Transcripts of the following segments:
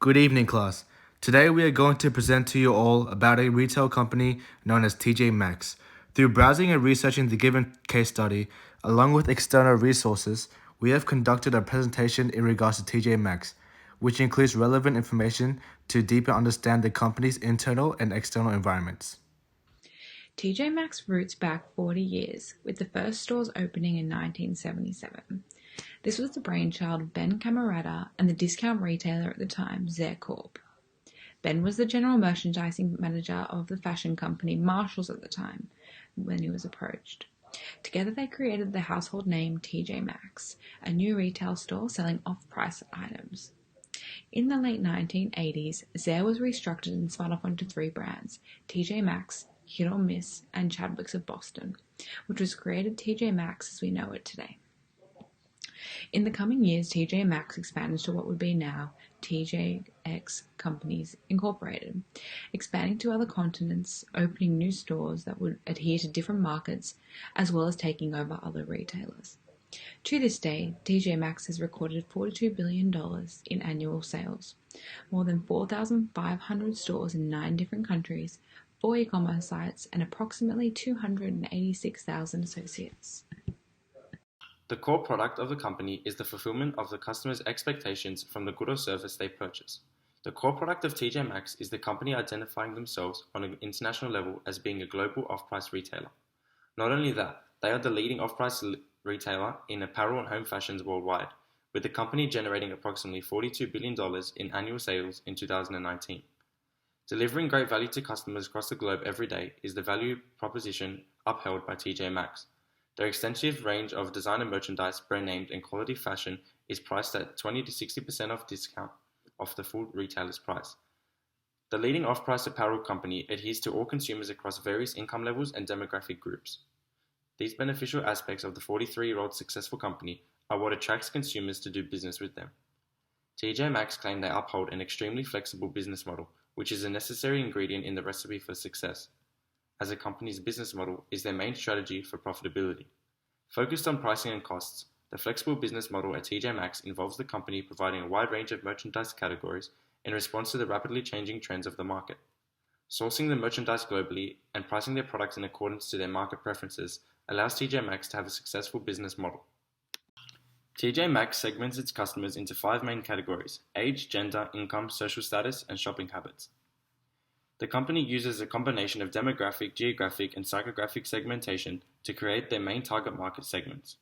Good evening, class. Today we are going to present to you all about a retail company known as TJ Maxx. Through browsing and researching the given case study, along with external resources, we have conducted a presentation in regards to TJ Maxx, which includes relevant information to deeper understand the company's internal and external environments. TJ Maxx roots back 40 years, with the first stores opening in 1977. This was the brainchild of Ben Camerata and the discount retailer at the time, Zare Corp. Ben was the general merchandising manager of the fashion company Marshalls at the time when he was approached. Together they created the household name TJ Maxx, a new retail store selling off-price items. In the late 1980s, Zare was restructured and spun off onto three brands, TJ Maxx, Hit or Miss, and Chadwick's of Boston, which was created TJ Maxx as we know it today. In the coming years, TJ Maxx expanded to what would be now TJX Companies Incorporated, expanding to other continents, opening new stores that would adhere to different markets, as well as taking over other retailers. To this day, TJ Maxx has recorded $42 billion in annual sales, more than 4,500 stores in 9 different countries, 4 e-commerce sites, and approximately 286,000 associates. The core product of the company is the fulfillment of the customer's expectations from the good or service they purchase. The core product of TJ Maxx is the company identifying themselves on an international level as being a global off-price retailer. Not only that, they are the leading off-price retailer in apparel and home fashions worldwide, with the company generating approximately $42 billion in annual sales in 2019. Delivering great value to customers across the globe every day is the value proposition upheld by TJ Maxx. Their extensive range of designer merchandise, brand named and quality fashion is priced at 20 to 60% off discount off the full retailer's price. The leading off-price apparel company adheres to all consumers across various income levels and demographic groups. These beneficial aspects of the 43-year-old successful company are what attracts consumers to do business with them. TJ Maxx claim they uphold an extremely flexible business model, which is a necessary ingredient in the recipe for success, as a company's business model is their main strategy for profitability. Focused on pricing and costs, the flexible business model at TJ Maxx involves the company providing a wide range of merchandise categories in response to the rapidly changing trends of the market. Sourcing the merchandise globally and pricing their products in accordance to their market preferences allows TJ Maxx to have a successful business model. TJ Maxx segments its customers into 5 main categories: age, gender, income, social status, and shopping habits. The company uses a combination of demographic, geographic, and psychographic segmentation to create their main target market segments.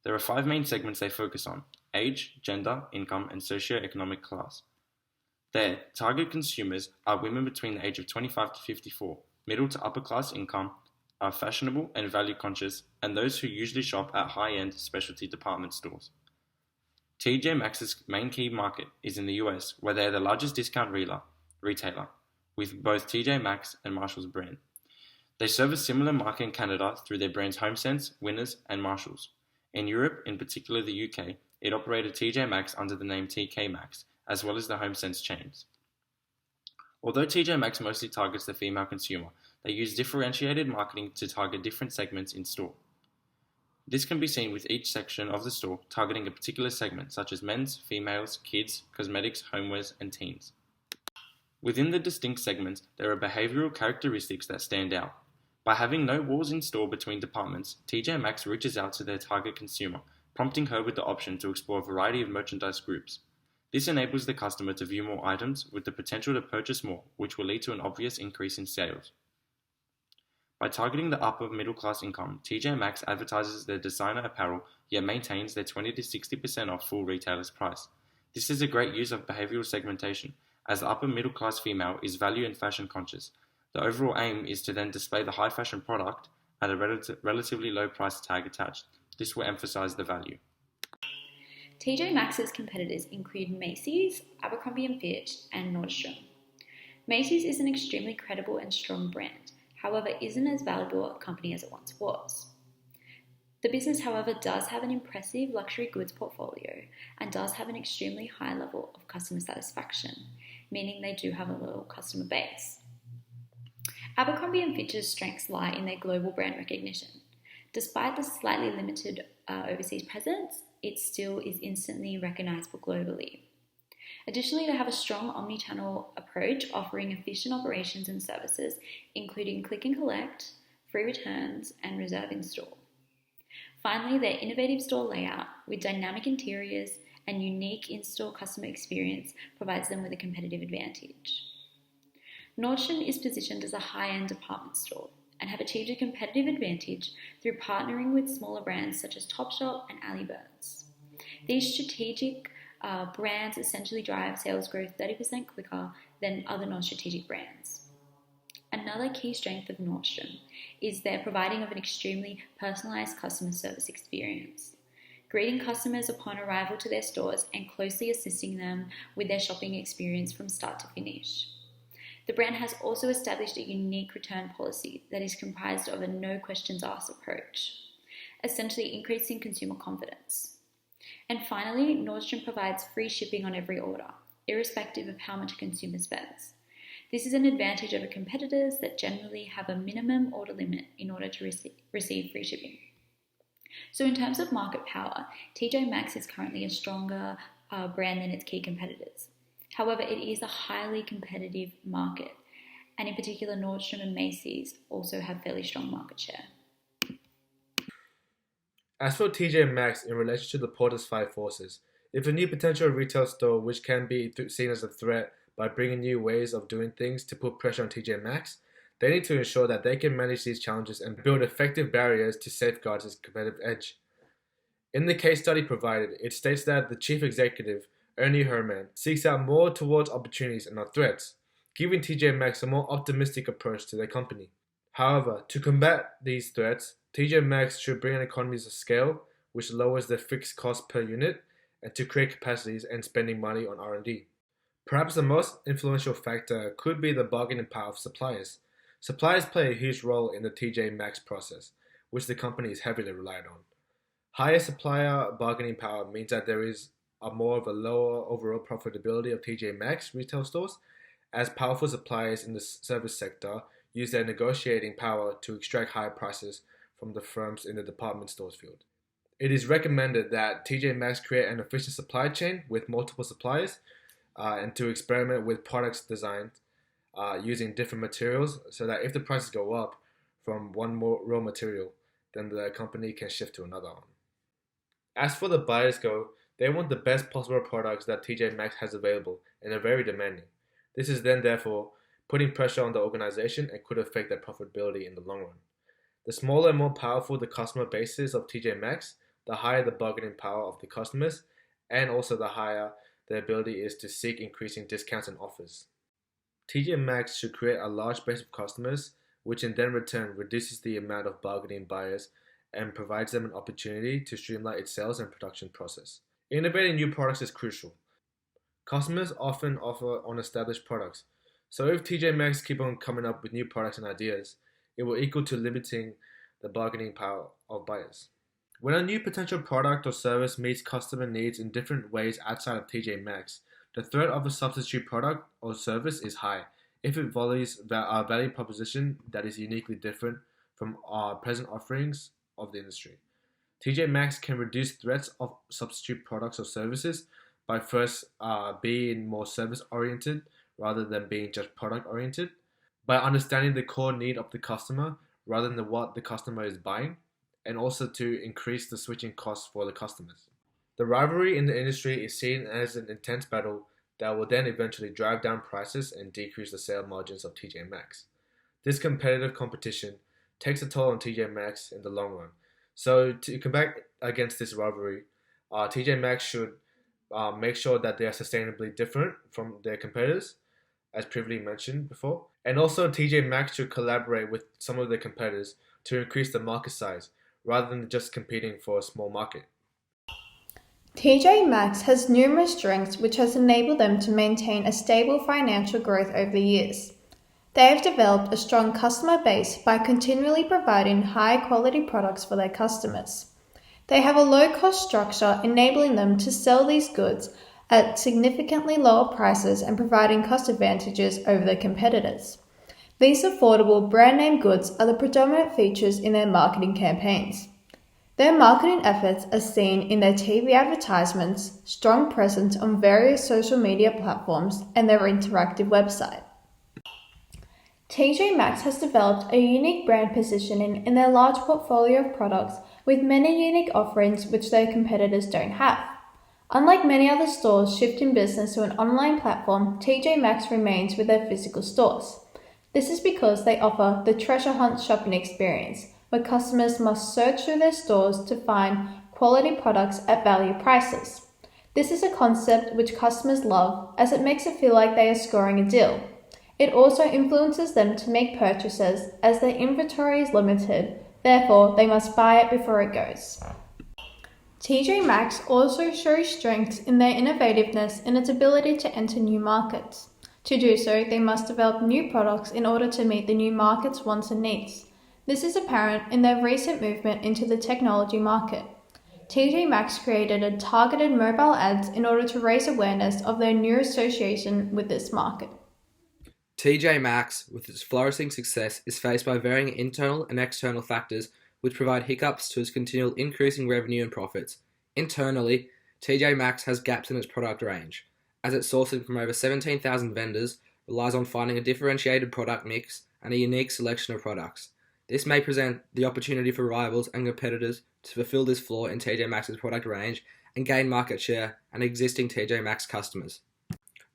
There are 5 main segments they focus on: age, gender, income, and socioeconomic class. Their target consumers are women between the age of 25 to 54, middle to upper class income, are fashionable and value conscious, and those who usually shop at high-end specialty department stores. TJ Maxx's main key market is in the US, where they are the largest discount retailer, with both TJ Maxx and Marshalls brand. They serve a similar market in Canada through their brands HomeSense, Winners, and Marshalls. In Europe, in particular the UK, it operated TJ Maxx under the name TK Maxx, as well as the HomeSense chains. Although TJ Maxx mostly targets the female consumer, they use differentiated marketing to target different segments in store. This can be seen with each section of the store targeting a particular segment, such as men's, females, kids, cosmetics, homewares, and teens. Within the distinct segments, there are behavioral characteristics that stand out. By having no walls in store between departments, TJ Maxx reaches out to their target consumer, prompting her with the option to explore a variety of merchandise groups. This enables the customer to view more items with the potential to purchase more, which will lead to an obvious increase in sales. By targeting the upper middle class income, TJ Maxx advertises their designer apparel, yet maintains their 20 to 60% off full retailer's price. This is a great use of behavioral segmentation, as the upper middle class female is value and fashion conscious. The overall aim is to then display the high fashion product at a relatively low price tag attached. This will emphasize the value. TJ Maxx's competitors include Macy's, Abercrombie & Fitch, and Nordstrom. Macy's is an extremely credible and strong brand, however isn't as valuable a company as it once was. The business, however, does have an impressive luxury goods portfolio and does have an extremely high level of customer satisfaction, meaning they do have a loyal customer base. Abercrombie & Fitch's strengths lie in their global brand recognition. Despite the slightly limited overseas presence, it still is instantly recognizable globally. Additionally, they have a strong omni-channel approach, offering efficient operations and services, including click and collect, free returns, and reserve in store. Finally, their innovative store layout with dynamic interiors and unique in-store customer experience provides them with a competitive advantage. Nordstrom is positioned as a high-end department store and have achieved a competitive advantage through partnering with smaller brands such as Topshop and Allbirds. These strategic brands essentially drive sales growth 30% quicker than other non-strategic brands. Another key strength of Nordstrom is their providing of an extremely personalized customer service experience, greeting customers upon arrival to their stores and closely assisting them with their shopping experience from start to finish. The brand has also established a unique return policy that is comprised of a no questions asked approach, essentially increasing consumer confidence. And finally, Nordstrom provides free shipping on every order, irrespective of how much a consumer spends. This is an advantage over competitors that generally have a minimum order limit in order to receive free shipping. So in terms of market power, TJ Maxx is currently a stronger brand than its key competitors. However, it is a highly competitive market, and in particular, Nordstrom and Macy's also have fairly strong market share. As for TJ Maxx in relation to the Porter's Five Forces, if a new potential retail store which can be seen as a threat by bringing new ways of doing things to put pressure on TJ Maxx, they need to ensure that they can manage these challenges and build effective barriers to safeguard its competitive edge. In the case study provided, it states that the chief executive, Ernie Herrmann, seeks out more towards opportunities and not threats, giving TJ Maxx a more optimistic approach to their company. However, to combat these threats, TJ Maxx should bring in economies of scale, which lowers their fixed cost per unit, and to create capacities and spending money on R&D. Perhaps the most influential factor could be the bargaining power of suppliers. Suppliers play a huge role in the TJ Maxx process, which the company is heavily relied on. Higher supplier bargaining power means that there is a lower overall profitability of TJ Maxx retail stores, as powerful suppliers in the service sector use their negotiating power to extract higher prices from the firms in the department stores field. It is recommended that TJ Maxx create an efficient supply chain with multiple suppliers and to experiment with products designed using different materials so that if the prices go up from one more raw material, then the company can shift to another one. As for the buyers go, they want the best possible products that TJ Maxx has available and are very demanding. This is then therefore putting pressure on the organization and could affect their profitability in the long run. The smaller and more powerful the customer base is of TJ Maxx, the higher the bargaining power of the customers, and also the higher their ability is to seek increasing discounts and offers. TJ Maxx should create a large base of customers, which in then return reduces the amount of bargaining buyers and provides them an opportunity to streamline its sales and production process. Innovating new products is crucial. Customers often offer on established products, so if TJ Maxx keep on coming up with new products and ideas, it will equal to limiting the bargaining power of buyers. When a new potential product or service meets customer needs in different ways outside of TJ Maxx, the threat of a substitute product or service is high if it values a value proposition that is uniquely different from our present offerings of the industry. TJ Maxx can reduce threats of substitute products or services by first being more service-oriented rather than being just product-oriented, by understanding the core need of the customer rather than what the customer is buying, and also to increase the switching costs for the customers. The rivalry in the industry is seen as an intense battle that will then eventually drive down prices and decrease the sale margins of TJ Maxx. This competitive competition takes a toll on TJ Maxx in the long run. So to combat against this rivalry, TJ Maxx should make sure that they are sustainably different from their competitors, as previously mentioned before. And also TJ Maxx should collaborate with some of their competitors to increase the market size, rather than just competing for a small market. TJ Maxx has numerous strengths which has enabled them to maintain a stable financial growth over the years. They have developed a strong customer base by continually providing high-quality products for their customers. They have a low-cost structure enabling them to sell these goods at significantly lower prices and providing cost advantages over their competitors. These affordable brand name goods are the predominant features in their marketing campaigns. Their marketing efforts are seen in their TV advertisements, strong presence on various social media platforms, and their interactive website. TJ Maxx has developed a unique brand positioning in their large portfolio of products with many unique offerings which their competitors don't have. Unlike many other stores shifting business to an online platform, TJ Maxx remains with their physical stores. This is because they offer the treasure hunt shopping experience, where customers must search through their stores to find quality products at value prices. This is a concept which customers love as it makes it feel like they are scoring a deal. It also influences them to make purchases as their inventory is limited, therefore they must buy it before it goes. TJ Maxx also shows strengths in their innovativeness and its ability to enter new markets. To do so, they must develop new products in order to meet the new market's wants and needs. This is apparent in their recent movement into the technology market. TJ Maxx created a targeted mobile ads in order to raise awareness of their new association with this market. TJ Maxx, with its flourishing success, is faced by varying internal and external factors which provide hiccups to its continual increasing revenue and profits. Internally, TJ Maxx has gaps in its product range, as it sourcing from over 17,000 vendors, relies on finding a differentiated product mix and a unique selection of products. This may present the opportunity for rivals and competitors to fulfill this flaw in TJ Maxx's product range and gain market share and existing TJ Maxx customers.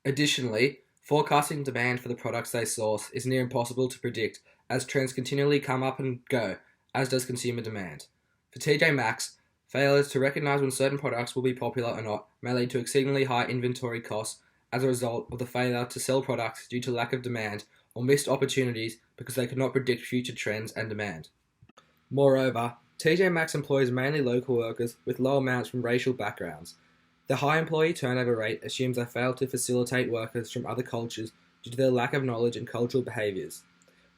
Additionally, forecasting demand for the products they source is near impossible to predict as trends continually come up and go, as does consumer demand. For TJ Maxx, failures to recognize when certain products will be popular or not may lead to exceedingly high inventory costs as a result of the failure to sell products due to lack of demand or missed opportunities because they could not predict future trends and demand. Moreover, TJ Maxx employs mainly local workers with low amounts from racial backgrounds. The high employee turnover rate assumes they fail to facilitate workers from other cultures due to their lack of knowledge and cultural behaviors.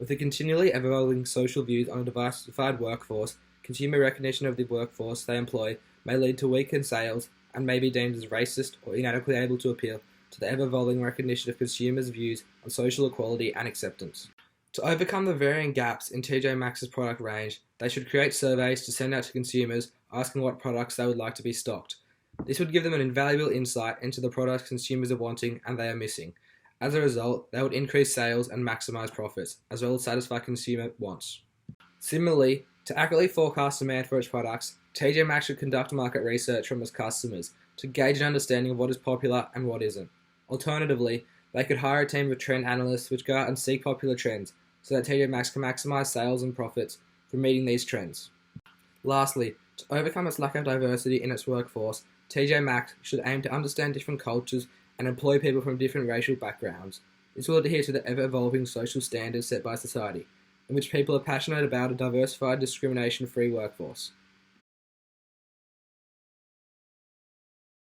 With the continually evolving social views on a diversified workforce, consumer recognition of the workforce they employ may lead to weakened sales and may be deemed as racist or inadequately able to appeal to the ever-evolving recognition of consumers' views on social equality and acceptance. To overcome the varying gaps in TJ Maxx's product range, they should create surveys to send out to consumers asking what products they would like to be stocked. This would give them an invaluable insight into the products consumers are wanting and they are missing. As a result, they would increase sales and maximize profits, as well as satisfy consumer wants. Similarly, to accurately forecast demand for its products, TJ Maxx should conduct market research from its customers to gauge an understanding of what is popular and what isn't. Alternatively, they could hire a team of trend analysts which go out and seek popular trends so that TJ Maxx can maximize sales and profits from meeting these trends. Lastly, to overcome its lack of diversity in its workforce, TJ Maxx should aim to understand different cultures and employ people from different racial backgrounds. This will adhere to the ever-evolving social standards set by society, in which people are passionate about a diversified, discrimination-free workforce.